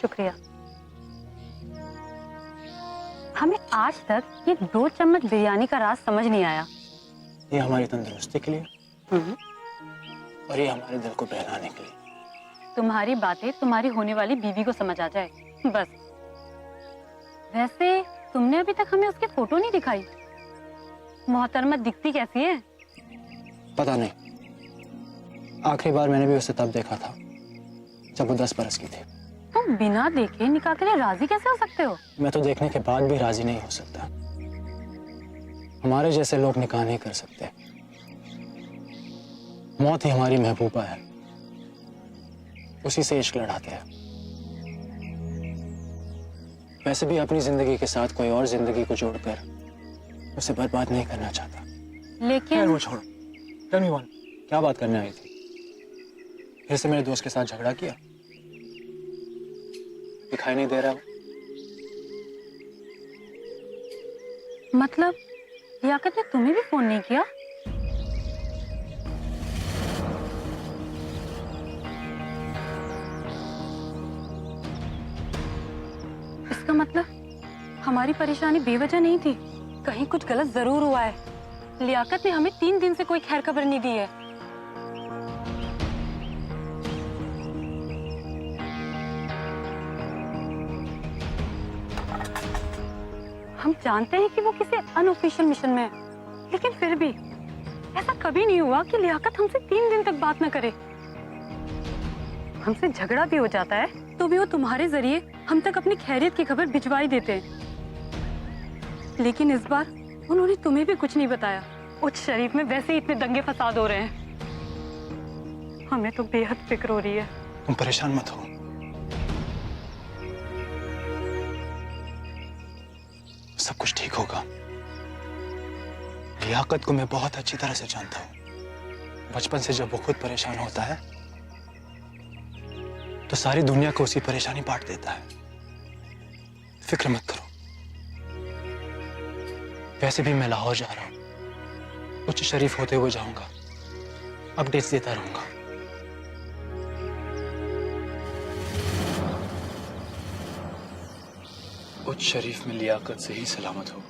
शुक्रिया। हमें आज तक ये 2 चम्मच बिरयानी का राज समझ नहीं आया। ये हमारी तंदुरुस्ती के लिए और ये हमारे दिल को बहलाने के लिए। तुम्हारी बातें तुम्हारी होने वाली बीवी को समझ आ जाए बस। वैसे तुमने अभी तक हमें उसकी फोटो नहीं दिखाई। मोहतरमा दिखती कैसी है? पता नहीं, आखिरी बार मैंने भी उसे तब देखा था जब वो 10 बरस की थी। तुम बिना देखे निकाह के लिए राजी कैसे हो सकते हो? मैं तो देखने के बाद भी राजी नहीं हो सकता। हमारे जैसे लोग निकाह नहीं कर सकते। मौत ही हमारी महबूबा है, उसी से इश्क लड़ाते हैं। वैसे भी अपनी जिंदगी के साथ कोई और जिंदगी को जोड़कर उसे बर्बाद नहीं करना चाहता। लेकिन वो छोड़ो, टेल मी वन, क्या बात करने आई थी? फिर से मेरे दोस्त के साथ झगड़ा किया? दिखाई नहीं दे रहा वो? मतलब लियाकत ने तुम्हें भी फोन नहीं किया? इसका मतलब हमारी परेशानी बेवजह नहीं थी। कहीं कुछ गलत जरूर हुआ है। लियाकत ने हमें 3 दिन से कोई खैर खबर नहीं दी है। हम जानते हैं कि वो किसी अनऑफिशियल मिशन में है, लेकिन फिर भी ऐसा कभी नहीं हुआ कि लियाकत हमसे 3 दिन तक बात न करे। हमसे झगड़ा भी हो जाता है तो भी वो तुम्हारे जरिए हम तक अपनी खैरियत की खबर भिजवाई देते हैं। लेकिन इस बार उन्होंने तुम्हें भी कुछ नहीं बताया। उच्च शरीफ में वैसे ही इतने दंगे फसाद हो रहे हैं। हमें तो बेहद फिक्र हो रही है। तुम परेशान मत हो, सब कुछ ठीक होगा। लियाकत को मैं बहुत अच्छी तरह से जानता हूं। बचपन से जब वो खुद परेशान होता है तो सारी दुनिया को उसकी परेशानी बांट देता है। फिक्र मत करो। वैसे भी मैं लाहौर जा रहा हूं, उच्च शरीफ होते हुए जाऊंगा, अपडेट्स देता रहूंगा। उच्च शरीफ में लियाकत से ही सलामत हो।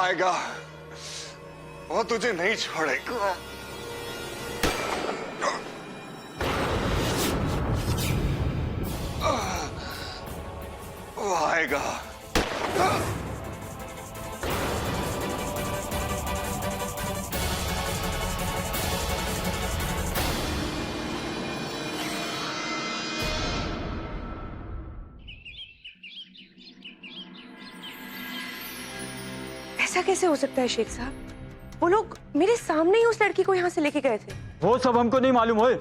आएगा, वो तुझे नहीं छोड़ेगा। वो आएगा। ऐसा कैसे हो सकता है शेख साहब? वो लोग मेरे सामने ही उस लड़की को यहाँ से लेके गए थे। वो सब हमको नहीं मालूम होए।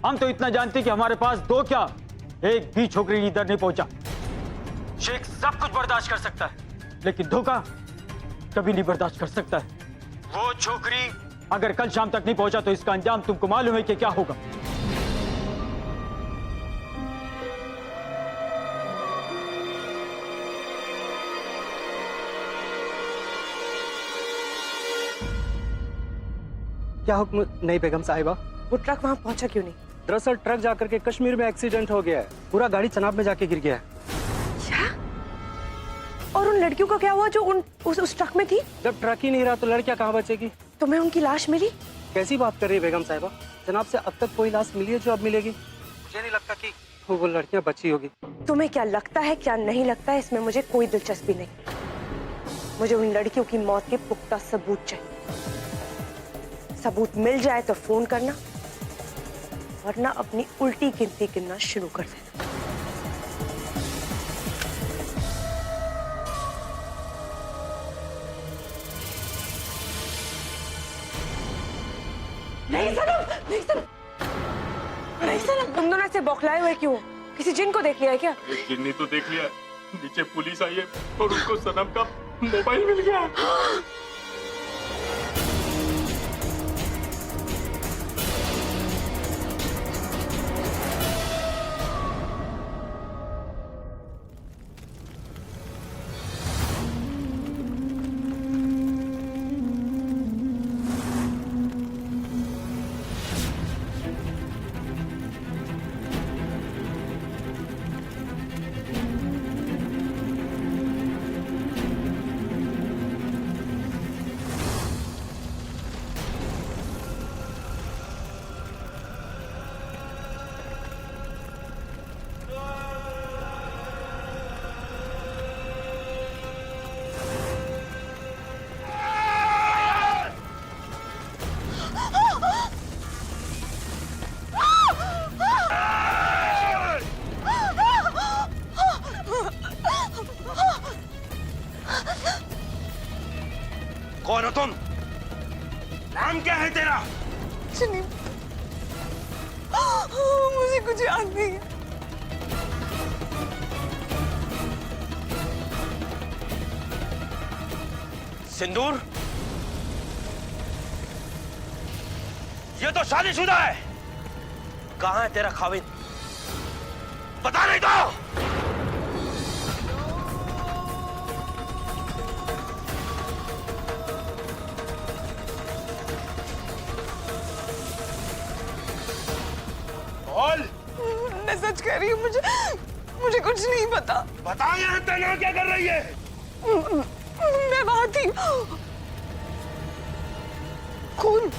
हम तो इतना जानते कि हमारे पास दो क्या एक भी छोकरी इधर नहीं पहुंचा। शेख सब कुछ बर्दाश्त कर सकता है, लेकिन धोखा कभी नहीं बर्दाश्त कर सकता है। वो छोकरी अगर कल शाम तक नहीं पहुंचा तो इसका अंजाम तुमको मालूम है कि क्या होगा। क्या हुक्म नहीं बेगम साहिबा? वो ट्रक वहाँ पहुंचा क्यों नहीं? दरअसल ट्रक जाकर के कश्मीर में एक्सीडेंट हो गया है, पूरा गाड़ी चनाब में जाके गिर गया है। क्या? और उन लड़कियों का क्या हुआ जो उस ट्रक में थी? जब ट्रक ही नहीं रहा तो लड़कियां कहाँ बचेगी? तुम्हें उनकी लाश मिली? कैसी बात कर रही है बेगम साहिबा? जनाब से अब तक कोई लाश मिली है जो अब मिलेगी? मुझे नहीं लगता कि वो लड़कियां बची होगी। तुम्हें क्या लगता है क्या नहीं लगता है, इसमें मुझे कोई दिलचस्पी नहीं। मुझे उन लड़कियों की मौत के पुख्ता सबूत चाहिए। सबूत मिल जाए तो फोन करना, वरना अपनी उल्टी गिनती गिनना शुरू कर देना। नहीं सनम, नहीं सनम, नहीं सनम, तुम दोनों ऐसे बौखलाए हुए क्यों? किसी जिन को देख लिया है क्या? एक जिन्नी तो देख लिया, नीचे पुलिस आई है और उनको सनम का मोबाइल मिल गया। कौन हो तुम? नाम क्या है तेरा? मुझे कुछ याद नहीं है। सिंदूर, ये तो शादीशुदा है। कहाँ है तेरा खाविद? बता नहीं तो। बोल। मैं सच कह रही हूँ, मुझे कुछ नहीं पता। बता, यहाँ तैनात क्या कर रही है? मैं वहां थी। खून,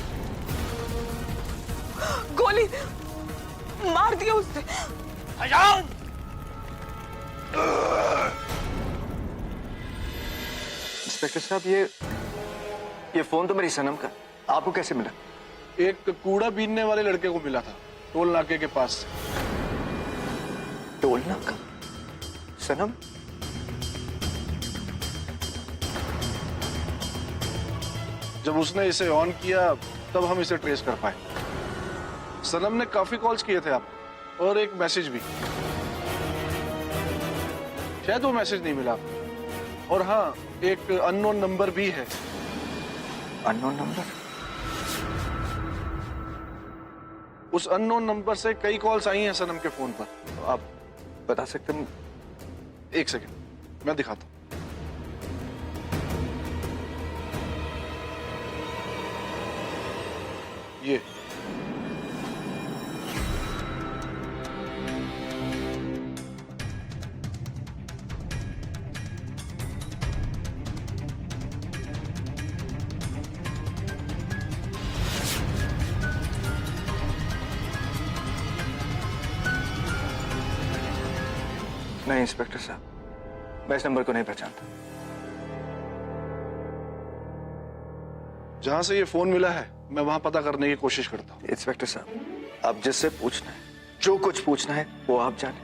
गोली मार दिया उसने। अजान! इंस्पेक्टर साहब, ये फोन तो मेरी सनम का, आपको कैसे मिला? एक कूड़ा बीनने वाले लड़के को मिला था टोल नाके के पास। टोल नाका? सनम? जब उसने इसे ऑन किया तब हम इसे ट्रेस कर पाए। सनम ने काफी कॉल्स किए थे आप, और एक मैसेज भी। शायद वो मैसेज नहीं मिला। और हाँ, एक अननोन नंबर भी है। Unknown number? उस अननोन नंबर से कई कॉल्स आई हैं सनम के फोन पर। आप बता सकते हैं? एक सेकंड, मैं दिखाता हूं। ये नहीं इंस्पेक्टर साहब, मैं इस नंबर को नहीं पहचानता। जहां से ये फोन मिला है मैं वहां पता करने की कोशिश करता हूँ। इंस्पेक्टर साहब, आप जिससे पूछना है, जो कुछ पूछना है वो आप जाने।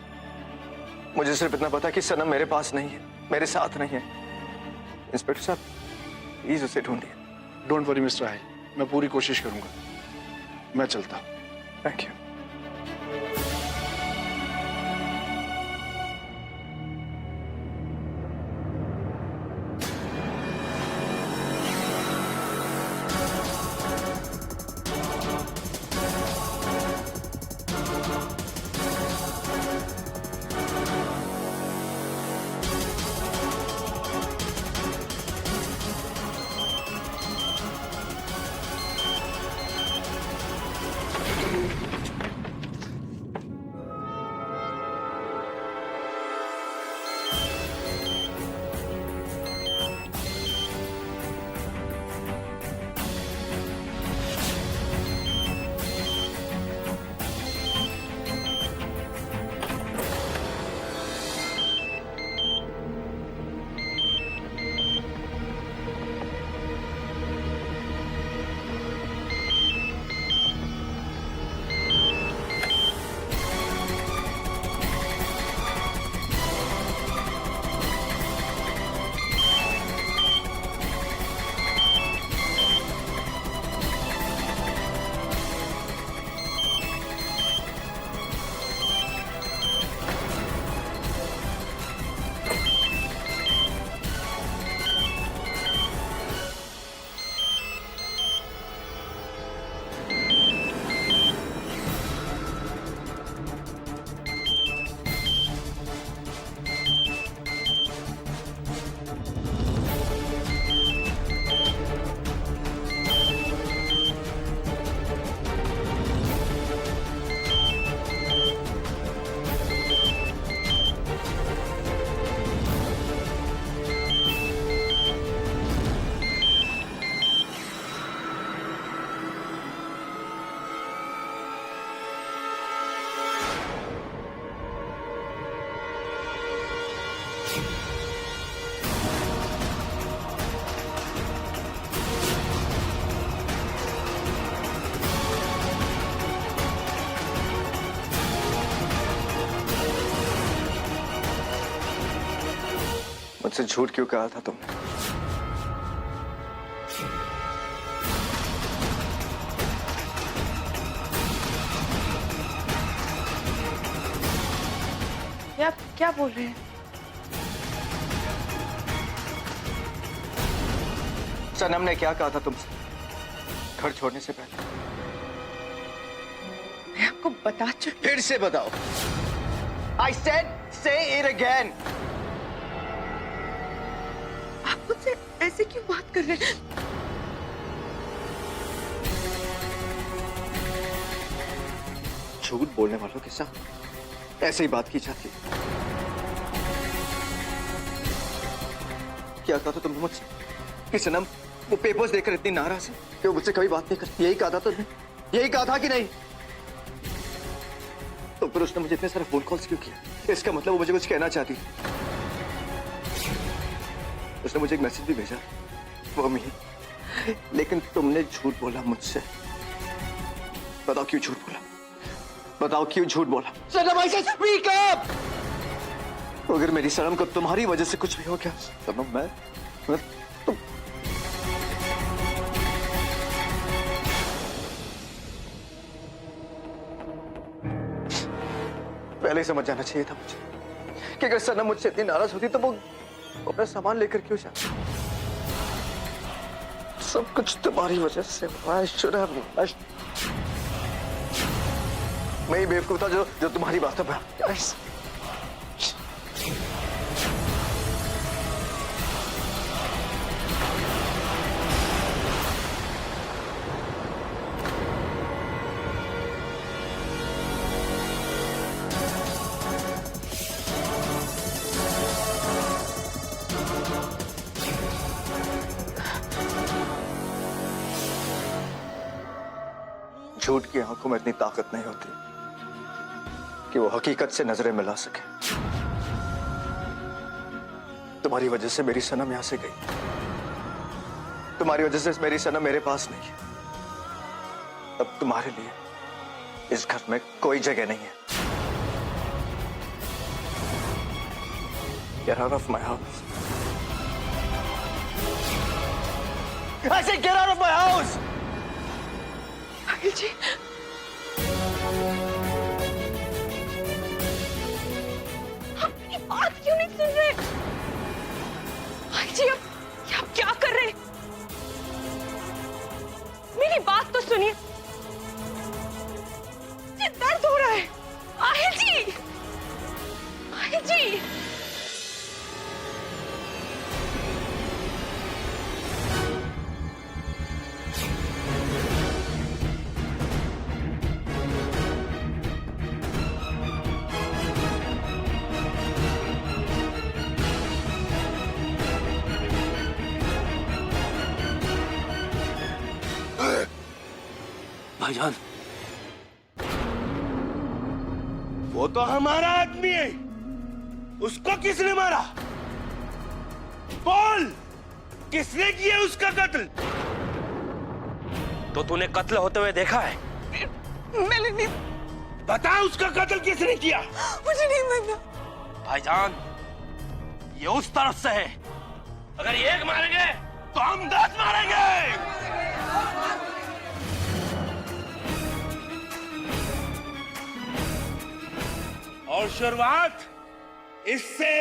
मुझे सिर्फ इतना पता कि सनम मेरे पास नहीं है, मेरे साथ नहीं है। इंस्पेक्टर साहब, प्लीज उसे ढूंढिए। डोंट वरी मिस्टर राहिल, मैं पूरी कोशिश करूंगा। मैं चलता हूँ। Thank you. मुझसे झूठ क्यों कहा था तुमने? ये आप क्या बोल रहे हैं? सनम ने क्या कहा था तुमसे घर छोड़ने से पहले? मैं आपको बता चुकी। फिर से बताओ। I said say it again. आप मुझसे ऐसे क्यों बात कर रहे हैं? झूठ बोलने वालों के साथ ऐसे ही बात की जाती है। क्या कहा था तुमने मुझसे कि सनम वो पेपर्स देखकर इतनी नाराज है कि वो मुझसे कभी बात नहीं करती? यही कहा था तुमने? यही कहा था कि नहीं? तो फिर उसने मुझे इतने सारे फोन कॉल्स क्यों किया? इसका मतलब वो मुझे कुछ कहना चाहती है। उसने मुझे एक मैसेज भी भेजा, वो मी, लेकिन तुमने झूठ बोला मुझसे। बताओ क्यों झूठ बोला? बताओ क्यों झूठ बोला? सनम, I said speak up! अगर मेरी सनम को तुम्हारी वजह से कुछ भी हो गया, सनम मैं तुम पहले ही समझ जाना चाहिए था मुझे कि अगर सनम मुझसे इतनी नाराज होती तो वो अपना सामान लेकर क्यों जाती? सब कुछ तुम्हारी वजह से। मैं ही बेवकूफ था जो तुम्हारी बातों पर। झूठ की आंखों में इतनी ताकत नहीं होती कि वो हकीकत से नजरें मिला सके। तुम्हारी वजह से मेरी सनम यहां से गई, तुम्हारी वजह से मेरी सनम मेरे पास नहीं है। अब तुम्हारे लिए इस घर में कोई जगह नहीं है। Get out of my house. I said get out of my house. अखिल जी, आप मेरी बात क्यों नहीं सुन रहे? अखिल जी, आप क्या कर रहे हैं? मेरी बात तो सुनिए। ये दर्द हो रहा है। आहिल जी, आहिल जी। भाईजान, वो तो हमारा आदमी है, उसको किसने मारा? बोल, किसने किया उसका कत्ल? तो तूने कत्ल होते हुए देखा है? मैंने नहीं। बता, उसका कत्ल किसने किया? मुझे नहीं पता। भाईजान, ये उस तरफ से है। अगर ये एक मारेंगे तो हम 10 मारेंगे। और शुरुआत इससे।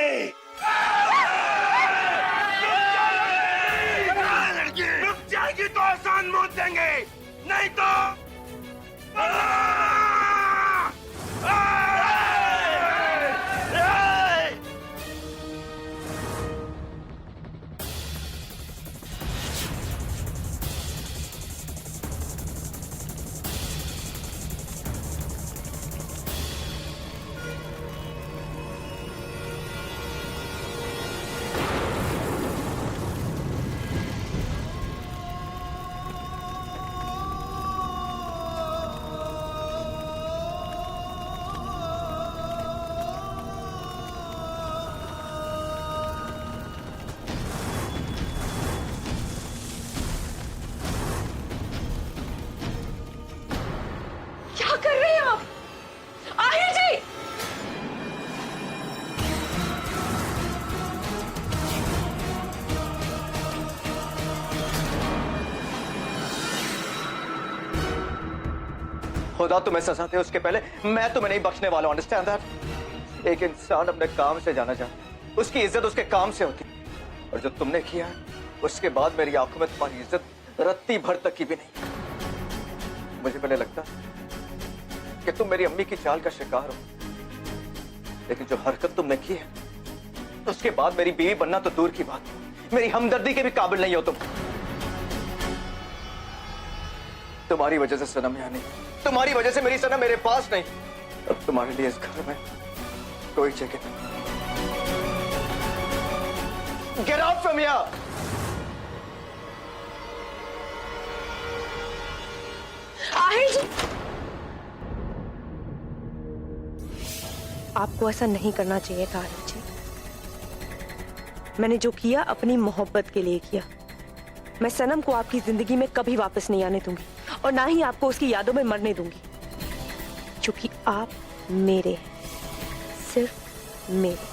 रुक जाएगी तो आसान मौत देंगे, नहीं तो क्या कर रहे हैं आप? आहिल जी, खुदा तुम्हें सजा दे, उसके पहले मैं तुम्हें नहीं बख्शने वाला हूं। Understand that? एक इंसान अपने काम से जाना चाहता है, उसकी इज्जत उसके काम से होती है। और जो तुमने किया है, उसके बाद मेरी आंखों में तुम्हारी इज्जत रत्ती भर तक की भी नहीं। मुझे पहले लगता कि तुम मेरी अम्मी की चाल का शिकार हो, लेकिन जो हरकत तुमने की है, उसके बाद मेरी बीवी बनना तो दूर की बात, मेरी हमदर्दी के भी काबिल नहीं हो तुम। तुम्हारी वजह से सनम यहाँ नहीं, तुम्हारी वजह से मेरी सनम मेरे पास नहीं। अब तुम्हारे लिए इस घर में कोई जगह नहीं। Get out from here! Aahil जी, आपको ऐसा नहीं करना चाहिए था आहिल जी। मैंने जो किया अपनी मोहब्बत के लिए किया। मैं सनम को आपकी जिंदगी में कभी वापस नहीं आने दूंगी और ना ही आपको उसकी यादों में मरने दूंगी, क्योंकि आप मेरे हैं, सिर्फ मेरे।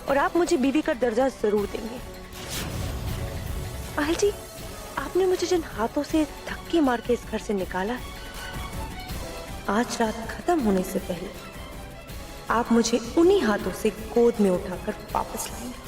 और आप मुझे बीवी का दर्जा जरूर देंगे। आहिल जी, आपने मुझे जिन हाथों से धक्के मार के इस घर से निकाला है, आज रात खत्म होने से पहले आप मुझे उन्हीं हाथों से गोद में उठाकर वापस लाएंगे।